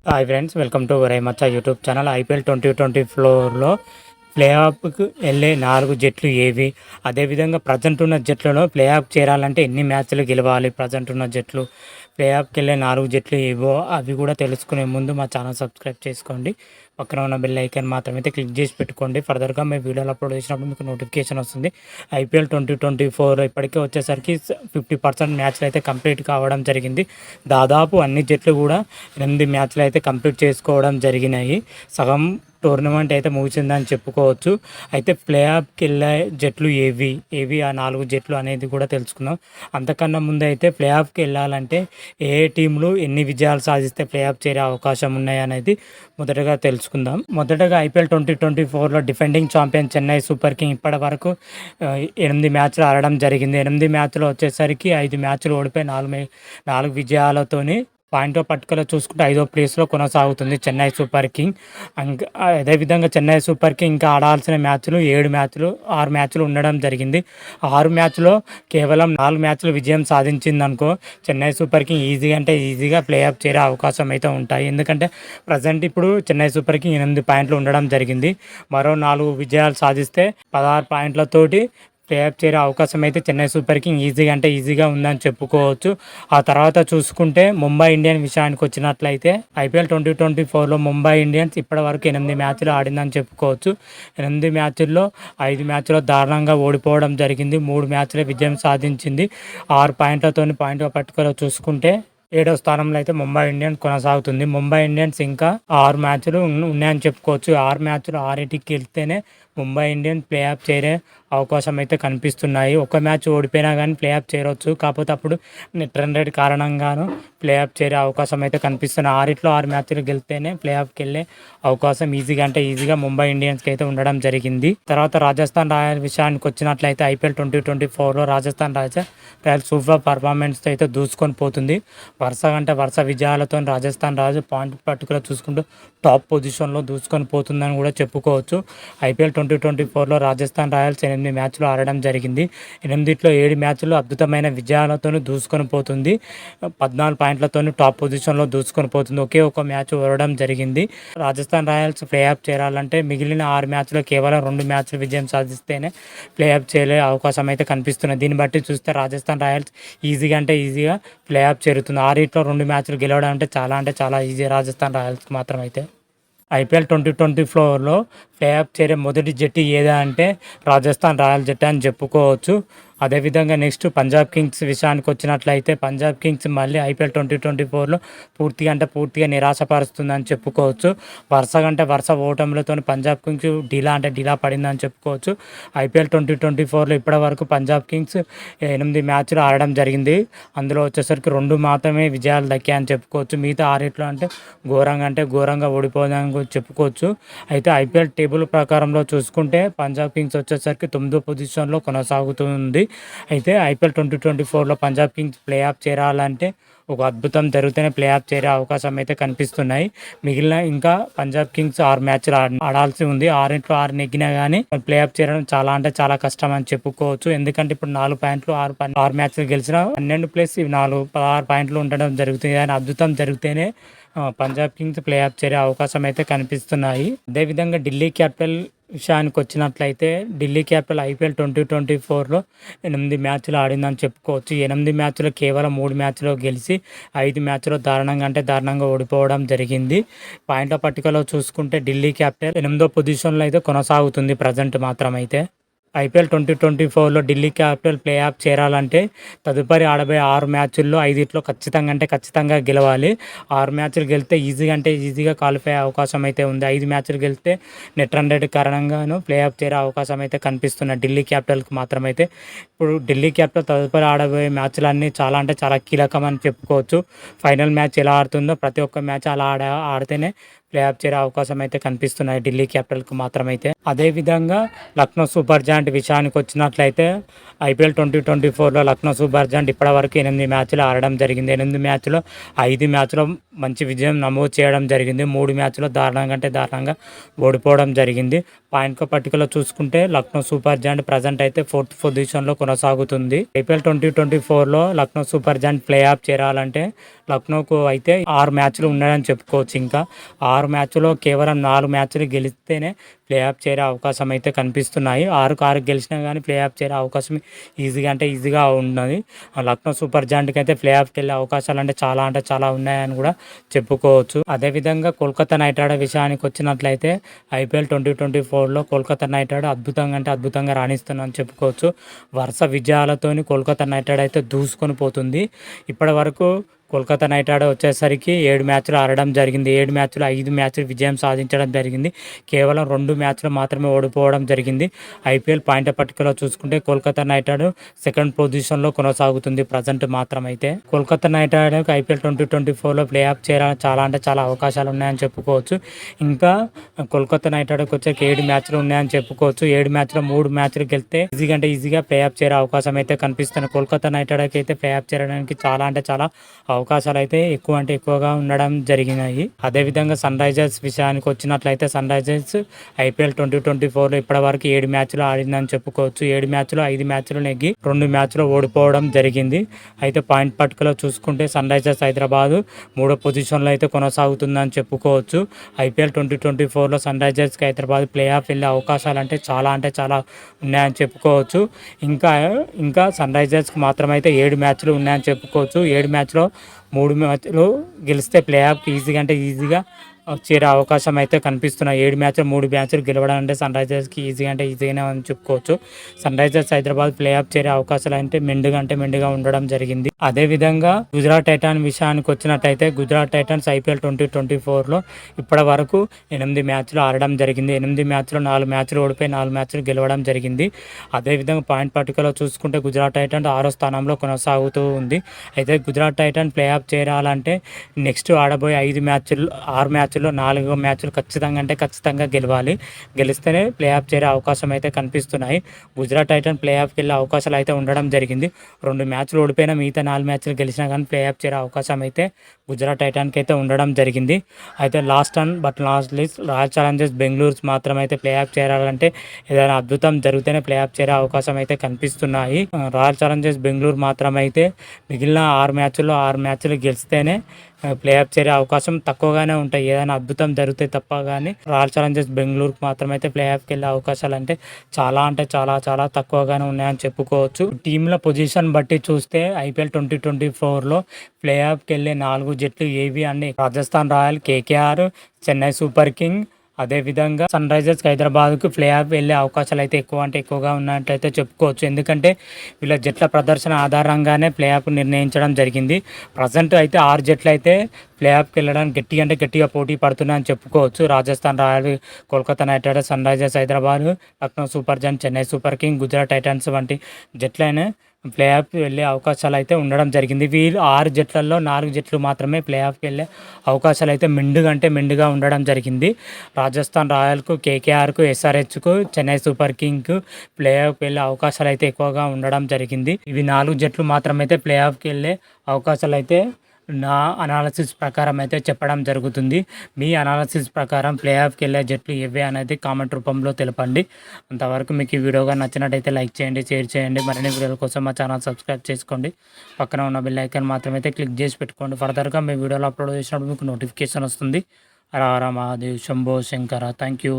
Hi friends, welcome to రైమచ్చ YouTube channel. IPL 2024లో play ఆఫ్కి వెళ్ళే 4 జట్లు ఏవి, అదేవిధంగా ప్రజెంట్ ఉన్న జట్లలో ప్లే ఆఫ్ చేరాలంటే ఎన్ని మ్యాచ్లు గెలవాలి, ప్రజెంట్ ఉన్న జట్లు ప్లే ఆఫ్కి వెళ్ళే 4 జట్లు ఏవో అవి కూడా తెలుసుకునే ముందు మా ఛానల్ సబ్స్క్రైబ్ చేసుకోండి. పక్కన ఉన్న బెల్ ఐకాన్ మాత్రమైతే క్లిక్ చేసి పెట్టుకోండి. ఫర్దర్గా మేము వీడియోలు అప్లోడ్ చేసినప్పుడు మీకు నోటిఫికేషన్ వస్తుంది. ఐపీఎల్ 2024 ఇప్పటికే వచ్చేసరికి 50% మ్యాచ్లు అయితే కంప్లీట్ కావడం జరిగింది. దాదాపు అన్ని జట్లు కూడా 8 మ్యాచ్లు అయితే కంప్లీట్ చేసుకోవడం జరిగినాయి. సగం టోర్నమెంట్ అయితే ముగిసిందని చెప్పుకోవచ్చు. అయితే ప్లే ఆఫ్కి వెళ్ళే జట్లు ఏవి ఆ 4 జట్లు అనేది కూడా తెలుసుకుందాం. అంతకన్నా ముందు అయితే ప్లే ఆఫ్కి వెళ్ళాలంటే ఏ టీంలు ఎన్ని విజయాలు సాధిస్తే ప్లే ఆఫ్ చేరే అవకాశం ఉన్నాయి అనేది మొదటగా తెలుసుకుందాం. మొదటగా ఐపీఎల్ 2024లో defending champion Chennai super king ఇప్పటి వరకు 8 మ్యాచ్లు ఆడడం జరిగింది. 8 మ్యాచ్లు వచ్చేసరికి 5 మ్యాచ్లు ఓడిపోయి 4 విజయాలతోని పాయింట్ ఆఫ్ పట్టుకలో చూసుకుంటే 5వ ప్లేస్లో కొనసాగుతుంది చెన్నై సూపర్ కింగ్. అదేవిధంగా చెన్నై సూపర్ కింగ్ ఇంకా ఆడాల్సిన మ్యాచ్లు 6 మ్యాచ్లు ఉండడం జరిగింది. 6 మ్యాచ్లో కేవలం 4 మ్యాచ్లు విజయం సాధించిందనుకో చెన్నై సూపర్ కింగ్ ఈజీగా ప్లే ఆఫ్ చేరే అవకాశం అయితే ఉంటాయి. ఎందుకంటే ప్రజెంట్ ఇప్పుడు చెన్నై సూపర్ కింగ్ 8 పాయింట్లు ఉండడం జరిగింది. మరో 4 విజయాలు సాధిస్తే 16 పాయింట్లతోటి ప్లే ఆఫ్ చేరే అవకాశం అయితే చెన్నై సూపర్ కింగ్ ఈజీగా ఉందని చెప్పుకోవచ్చు. ఆ తర్వాత చూసుకుంటే ముంబై ఇండియన్స్ విషయానికి వచ్చినట్లయితే ఐపీఎల్ 2024లో ముంబై ఇండియన్స్ ఇప్పటి వరకు 8 మ్యాచ్లు ఆడిందని చెప్పుకోవచ్చు. 8 మ్యాచ్ల్లో 5 మ్యాచ్లో దారుణంగా ఓడిపోవడం జరిగింది. 3 మ్యాచ్లే విజయం సాధించింది. 6 పాయింట్లతో పాయింట్ పట్టుకలో చూసుకుంటే 7వ స్థానంలో అయితే ముంబై ఇండియన్స్ కొనసాగుతుంది. ముంబై ఇండియన్స్ ఇంకా 6 మ్యాచ్లు ఉన్నాయని చెప్పుకోవచ్చు. 6 మ్యాచ్లు 6టికి వెళ్తేనే ముంబై ఇండియన్స్ ప్లే ఆఫ్ చేరే అవకాశం అయితే కనిపిస్తున్నాయి. ఒక మ్యాచ్ ఓడిపోయినా కానీ ప్లే ఆఫ్ చేరవచ్చు. కాకపోతే అప్పుడు నెట్ రన్ రేట్ కారణంగాను ప్లే ఆఫ్ చేరే అవకాశం అయితే కనిపిస్తున్నాయి. 6 మ్యాచ్లు గెలిస్తేనే ప్లే ఆఫ్కి వెళ్ళే అవకాశం ఈజీగా ముంబై ఇండియన్స్కి అయితే ఉండడం జరిగింది. తర్వాత రాజస్థాన్ రాయల్స్ విషయానికి వచ్చినట్లయితే ఐపీఎల్ 2024లో రాజస్థాన్ రాయల్స్ సూపర్ పర్ఫార్మెన్స్తో అయితే దూసుకొని పోతుంది. వరుస విజయాలతో రాజస్థాన్ రాయల్స్ పాయింట్ పట్టుకులో చూసుకుంటూ టాప్ పొజిషన్లో దూసుకొని పోతుందని కూడా చెప్పుకోవచ్చు. ఐపీఎల్ 2024లో రాజస్థాన్ రాయల్స్ 8 మ్యాచ్లు ఆడడం జరిగింది. 8లో 7 మ్యాచ్లు అద్భుతమైన విజయాలతో దూసుకొని పోతుంది. 14 పాయింట్లతో టాప్ పొజిషన్లో దూసుకొని పోతుంది. ఒకే ఒక మ్యాచ్ ఓడడం జరిగింది. రాజస్థాన్ రాయల్స్ ప్లే ఆఫ్ చేరాలంటే మిగిలిన 6 మ్యాచ్లో కేవలం 2 మ్యాచ్లు విజయం సాధిస్తేనే ప్లే ఆఫ్ చేయలే అవకాశం అయితే కనిపిస్తుంది. దీన్ని బట్టి చూస్తే రాజస్థాన్ రాయల్స్ ఈజీగా ప్లే ఆఫ్ చేరుతుంది. 6లో 2 మ్యాచ్లు గెలవడం అంటే చాలా ఈజీ రాజస్థాన్ రాయల్స్కి మాత్రం. అయితే ఐపీఎల్ 2024లో ప్లే ఆఫ్ చేరే మొదటి జట్టు ఏదా అంటే రాజస్థాన్ రాయల్ జట్టు అని చెప్పుకోవచ్చు. అదేవిధంగా నెక్స్ట్ పంజాబ్ కింగ్స్ విషయానికి వచ్చినట్లయితే పంజాబ్ కింగ్స్ మళ్ళీ ఐపీఎల్ 2024లో పూర్తిగా నిరాశపరుస్తుందని చెప్పుకోవచ్చు. వరుస ఓటములతో పంజాబ్ కింగ్స్ డీలా పడిందని చెప్పుకోవచ్చు. ఐపీఎల్ 2024లో ఇప్పటి వరకు పంజాబ్ కింగ్స్ 8 మ్యాచ్లు ఆడడం జరిగింది. అందులో వచ్చేసరికి 2 మాత్రమే విజయాలు దక్కాయని చెప్పుకోవచ్చు. మిగతా 6 అంటే ఘోరంగా ఓడిపోయిందని కూడా చెప్పుకోవచ్చు. అయితే ఐపీఎల్ టేబుల్ ప్రకారంలో చూసుకుంటే పంజాబ్ కింగ్స్ వచ్చేసరికి 9వ పొజిషన్లో కొనసాగుతుంది. అయితే ఐపీఎల్ 2024లో పంజాబ్ కింగ్స్ ప్లే ఆఫ్ చేరాలంటే ఒక అద్భుతం జరిగితేనే ప్లే ఆఫ్ చేరే అవకాశం అయితే కనిపిస్తున్నాయి. మిగిలిన ఇంకా పంజాబ్ కింగ్స్ 6 మ్యాచ్లు ఆడాల్సి ఉంది. 6 నెగ్గినా కానీ ప్లే ఆఫ్ చేరడం చాలా కష్టం అని చెప్పుకోవచ్చు. ఎందుకంటే ఇప్పుడు 4 పాయింట్లు 6 మ్యాచ్లు గెలిచిన 12 ప్లస్ 4 16 పాయింట్లు ఉండడం జరుగుతుంది. కానీ అద్భుతం జరిగితేనే పంజాబ్ కింగ్స్ ప్లే ఆఫ్ చేరే అవకాశం అయితే కనిపిస్తున్నాయి. అదేవిధంగా ఢిల్లీ క్యాపిటల్ విషయానికి వచ్చినట్లయితే ఢిల్లీ క్యాపిటల్ ఐపీఎల్ 2024లో 8 మ్యాచ్లు ఆడిందని చెప్పుకోవచ్చు. 8 మ్యాచ్లు కేవలం 3 మ్యాచ్లో గెలిచి 5 మ్యాచ్లో దారుణంగా ఓడిపోవడం జరిగింది. పాయింట్ల పట్టికలో చూసుకుంటే ఢిల్లీ క్యాపిటల్ 8వ పొజిషన్లో అయితే కొనసాగుతుంది ప్రజెంట్ మాత్రం. అయితే ఐపీఎల్ 2024లో ఢిల్లీ క్యాపిటల్ ప్లే ఆఫ్ చేరాలంటే తదుపరి ఆడబోయే 6 మ్యాచ్ల్లో 5 ఖచ్చితంగా గెలవాలి. 6 మ్యాచ్లు గెలిస్తే ఈజీగా క్వాలిఫై అయ్యే అవకాశం అయితే ఉంది. 5 మ్యాచ్లు గెలిస్తే నెట్ రన్ రేట్ కారణంగాను ప్లే ఆఫ్ చేరే అవకాశం అయితే కనిపిస్తున్న ఢిల్లీ క్యాపిటల్కి మాత్రం. అయితే ఇప్పుడు ఢిల్లీ క్యాపిటల్ తదుపరి ఆడబోయే మ్యాచ్లన్నీ చాలా కీలకం అని చెప్పుకోవచ్చు. ఫైనల్ మ్యాచ్ ఎలా ఆడుతుందో ప్రతి ఒక్క మ్యాచ్ అలా ఆడితేనే ప్లే ఆఫ్ చేరే అవకాశం అయితే కనిపిస్తున్నాయి ఢిల్లీ క్యాపిటల్కి మాత్రమైతే. అదేవిధంగా లక్నో సూపర్ జాయింట్ విషయానికి వచ్చినట్లయితే IPL 2024లో లక్నో సూపర్ జాయింట్ ఇప్పటివరకు 8 మ్యాచ్లు ఆడడం జరిగింది. 8 మ్యాచ్లో 5 మ్యాచ్లో మంచి విజయం నమోదు చేయడం జరిగింది. 3 మ్యాచ్లో దారుణంగా ఓడిపోవడం జరిగింది. పాయింట్ పట్టికలో చూసుకుంటే లక్నో సూపర్ జాయింట్ ప్రజెంట్ అయితే 4th పొజిషన్లో కొనసాగుతుంది. IPL 2024లో Lucknow super giant play off చేరాలంటే లక్నోకు అయితే 6 మ్యాచ్లు ఉన్నాయని చెప్పుకోవచ్చు. ఇంకా 6 మ్యాచ్లో కేవలం 4 మ్యాచ్లు గెలిస్తేనే ప్లే ఆఫ్ చేరే అవకాశం అయితే కనిపిస్తున్నాయి. 6 గెలిచినా కానీ ప్లే ఆఫ్ చేరే అవకాశం ఈజీగా ఉన్నది. లక్నో సూపర్ జాయింట్కి అయితే ప్లే ఆఫ్కి వెళ్ళే అవకాశాలు అంటే చాలా ఉన్నాయని కూడా చెప్పుకోవచ్చు. అదేవిధంగా కోల్కతా నైట్ రైడర్ విషయానికి వచ్చినట్లయితే IPL 2024లో కోల్కతా నైట్ రైడర్ అద్భుతంగా రాణిస్తుందని చెప్పుకోవచ్చు. వరుస విజయాలతోని కోల్కతా నైట్ రైడర్ అయితే దూసుకొని పోతుంది. ఇప్పటి వరకు కోల్కతా నైట్ రైడర్ వచ్చేసరికి 7 మ్యాచ్లు ఆడడం జరిగింది. 7 మ్యాచ్లు 5 మ్యాచ్లు విజయం సాధించడం జరిగింది. కేవలం 2 మ్యాచ్లు మాత్రమే ఓడిపోవడం జరిగింది. IPL పాయింట్ పట్టికలో చూసుకుంటే కోల్కతా నైట్ రైడర్ 2nd పొజిషన్లో కొనసాగుతుంది ప్రజెంట్ మాత్రమైతే. కోల్కతా నైట్ రైడర్కి IPL 2024లో ప్లే ఆఫ్ చేయాలని చాలా అవకాశాలు ఉన్నాయని చెప్పుకోవచ్చు. ఇంకా కోల్కతా నైట్ రైడర్కి వచ్చే 7 మ్యాచ్లు ఉన్నాయని చెప్పుకోవచ్చు. 7 మ్యాచ్లో 3 మ్యాచ్లు గెలిస్తే ఈజీగా ప్లే ఆఫ్ చేరే అవకాశం అయితే కనిపిస్తుంది. కోల్కతా నైట్ రైడర్కి అయితే ప్లే ఆఫ్ చేయడానికి చాలా అవకాశాలు అయితే ఎక్కువగా ఉండడం జరిగినాయి. అదేవిధంగా సన్ రైజర్స్ విషయానికి వచ్చినట్లయితే సన్ రైజర్స్ IPL 2024లో ఇప్పటి వరకు 7 మ్యాచ్లు ఆడిందని చెప్పుకోవచ్చు. 7 మ్యాచ్లో 5 మ్యాచ్లు నెగ్గి 2 మ్యాచ్లు ఓడిపోవడం జరిగింది. అయితే పాయింట్ పట్టికలో చూసుకుంటే సన్ రైజర్స్ హైదరాబాద్ 3వ పొజిషన్లో అయితే కొనసాగుతుందని చెప్పుకోవచ్చు. IPL 2024లో సన్ రైజర్స్కి హైదరాబాద్ ప్లే ఆఫ్ వెళ్ళే అవకాశాలు అంటే చాలా ఉన్నాయని చెప్పుకోవచ్చు. ఇంకా సన్ రైజర్స్కి మాత్రమైతే 7 మ్యాచ్లు ఉన్నాయని చెప్పుకోవచ్చు. 7 మ్యాచ్లో 3 మ్యాచ్లు గెలిస్తే ప్లే ఆఫ్కి ఈజీగా చేరే అవకాశం అయితే కనిపిస్తున్నాయి. 7 మ్యాచ్లు 3 మ్యాచ్లు గెలవడం అంటే సన్ రైజర్స్కి ఈజీగానే అని చెప్పుకోవచ్చు. Sunrisers Hyderabad play off చేరే అవకాశాలు అంటే మెండుగా ఉండడం జరిగింది. అదేవిధంగా గుజరాత్ టైటాన్ విషయానికి వచ్చినట్టయితే గుజరాత్ టైటన్స్ IPL 2024లో ఇప్పటి వరకు 8 మ్యాచ్లు ఆడడం జరిగింది. 8 మ్యాచ్లో 4 మ్యాచ్లు ఓడిపోయి 4 మ్యాచ్లు గెలవడం జరిగింది. అదేవిధంగా పాయింట్ పట్టికలో చూసుకుంటే గుజరాత్ టైటన్స్ 6వ స్థానంలో కొనసాగుతూ ఉంది. అయితే గుజరాత్ టైటన్ ప్లే ఆఫ్ చేరాలంటే నెక్స్ట్ ఆడబోయే 6 మ్యాచ్ల్లో 4 మ్యాచ్లు ఖచ్చితంగా గెలిస్తేనే ప్లే ఆఫ్ చేరే అవకాశం అయితే కనిపిస్తున్నాయి. గుజరాత్ టైటన్ ప్లే ఆఫ్కి వెళ్ళే అవకాశాలు అయితే ఉండడం జరిగింది. 2 మ్యాచ్లు ఓడిపోయినా మిగతా 4 మ్యాచ్లు గెలిచినా కానీ ప్లే ఆఫ్ చేరే అవకాశం అయితే గుజరాత్ టైటాన్కి అయితే ఉండడం జరిగింది. అయితే last list royal Challengers Bengaluru మాత్రం అయితే ప్లే ఆఫ్ చేరాలంటే ఏదైనా అద్భుతం జరిగితేనే ప్లే ఆఫ్ చేరే అవకాశం అయితే కనిపిస్తున్నాయి. రాయల్ ఛాలెంజర్స్ బెంగళూరు మాత్రం అయితే మిగిలిన 6 మ్యాచ్లు గెలిస్తేనే ప్లే ఆఫ్ చేరే అవకాశం తక్కువగానే ఉంటాయి. ఏదైనా అద్భుతం జరిగితే తప్ప కానీ రాయల్ ఛాలెంజర్స్ బెంగళూరుకి మాత్రమైతే ప్లే ఆఫ్కి వెళ్ళే అవకాశాలు అంటే చాలా తక్కువగానే ఉన్నాయని చెప్పుకోవచ్చు. టీంల పొజిషన్ బట్టి చూస్తే IPL 2024లో ప్లే ఆఫ్కి వెళ్ళే 4 జట్లు ఏవి అన్ని Rajasthan royal, KKR, Chennai super king, అదేవిధంగా సన్ రైజర్స్ హైదరాబాద్కు ప్లే ఆఫ్ వెళ్ళే అవకాశాలు అయితే ఎక్కువగా ఉన్నట్టయితే చెప్పుకోవచ్చు. ఎందుకంటే వీళ్ళ జట్ల ప్రదర్శన ఆధారంగానే ప్లే ఆఫ్ నిర్ణయించడం జరిగింది. ప్రజెంట్ అయితే 6 జట్లు అయితే ప్లే ఆఫ్కి వెళ్ళడానికి గట్టిగా పోటీ పడుతున్నాయని చెప్పుకోవచ్చు. Rajasthan royal, Kolkata knight riders, Sunrisers Hyderabad, Lucknow super giant, Chennai super king, Gujarat titans వంటి జట్లైనా ప్లే ఆఫ్ వెళ్ళే అవకాశాలు అయితే ఉండడం జరిగింది. వీళ్ళు 6 జట్లలో 4 జట్లు మాత్రమే ప్లే ఆఫ్కి వెళ్ళే అవకాశాలు అయితే మెండుగా ఉండడం జరిగింది. రాజస్థాన్ రాయల్కు, KKRకు, SRHకు, చెన్నై సూపర్ కింగ్కు ప్లే ఆఫ్కి వెళ్ళే అవకాశాలు అయితే ఎక్కువగా ఉండడం జరిగింది. ఇవి 4 జట్లు మాత్రమైతే ప్లే ఆఫ్కి వెళ్ళే అవకాశాలు అయితే నా అనాలసిస్ ప్రకారం అయితే చెప్పడం జరుగుతుంది. మీ అనాలసిస్ ప్రకారం ప్లే ఆఫ్కి వెళ్ళే జట్లు ఇవే అనేది కామెంట్ రూపంలో తెలపండి. అంతవరకు మీకు ఈ వీడియోగా నచ్చినట్టయితే లైక్ చేయండి, షేర్ చేయండి. మరిన్ని వీడియోల కోసం మా ఛానల్ సబ్స్క్రైబ్ చేసుకోండి. పక్కన ఉన్న బెల్ ఐకాన్ మాత్రమైతే క్లిక్ చేసి పెట్టుకోండి. ఫర్దర్గా మీ వీడియోలో అప్లోడ్ చేసినప్పుడు మీకు నోటిఫికేషన్ వస్తుంది. హర హర మహాదేవ్, శంభో శంకర. Thank you.